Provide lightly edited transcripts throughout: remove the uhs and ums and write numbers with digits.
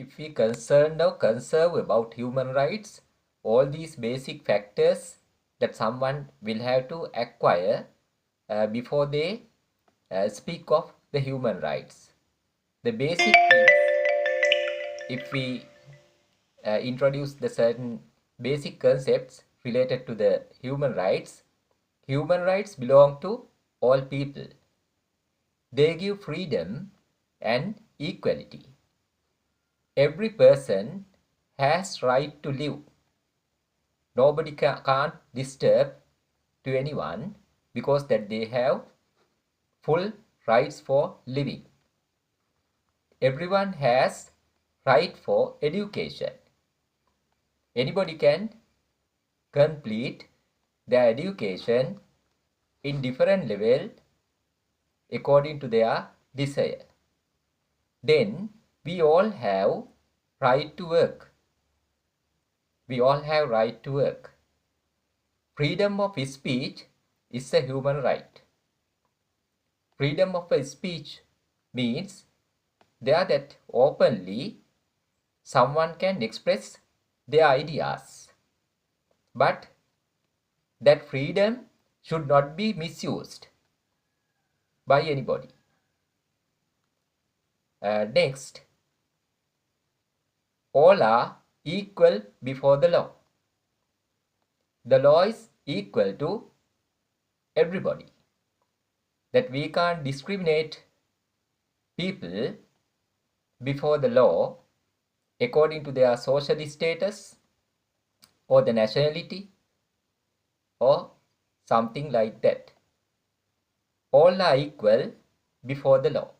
if we concerned or conserve about human rights, all these basic factors that someone will have to acquire before they speak of the human rights. The basic things, if we introduce the certain basic concepts related to the human rights belong to all people. They give freedom and equality. Every person has right to live. Nobody can't disturb to anyone because that they have full rights for living. Everyone has right for education. Anybody can complete their education in different level according to their desire. Then we all have right to work. We all have right to work. Freedom of speech is a human right. Freedom of speech means there that openly someone can express their ideas. But that freedom should not be misused by anybody. Next, all are equal before the law. The law is equal to everybody. That we can't discriminate people before the law according to their social status or the nationality or something like that. All are equal before the law.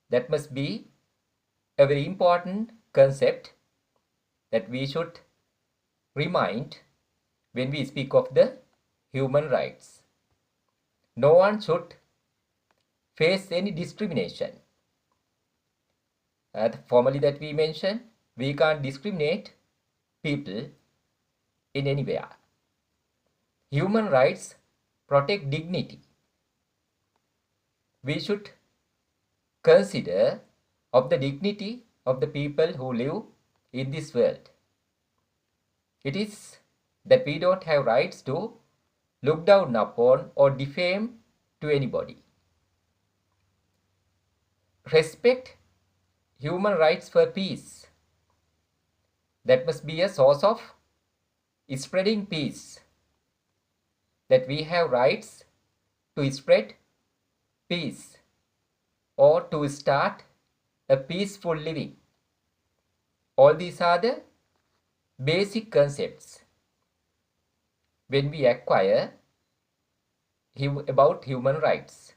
That must be a very important concept that we should remind when we speak of the human rights. No one should face any discrimination. Formally that we mentioned, we can't discriminate people in anywhere. Human rights protect dignity. We should consider of the dignity of the people who live in this world. It is that we don't have rights to look down upon or defame to anybody. Respect human rights for peace. That must be a source of spreading peace. That we have rights to spread peace or to start a peaceful living. All these are the basic concepts when we acquire about human rights.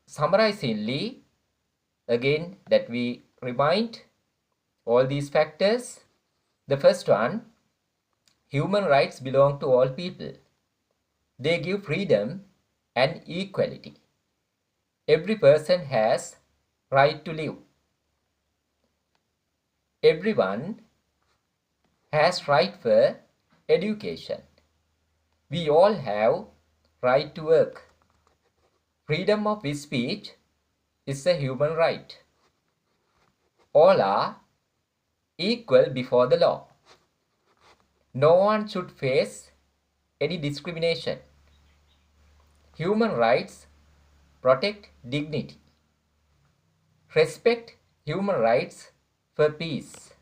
Summarizingly, again that we remind all these factors. The first one, human rights belong to all people. They give freedom and equality. Every person has right to live. Everyone has right for education. We all have right to work. Freedom of speech is a human right. All are equal before the law. No one should face any discrimination. Human rights protect dignity. Respect human rights for peace.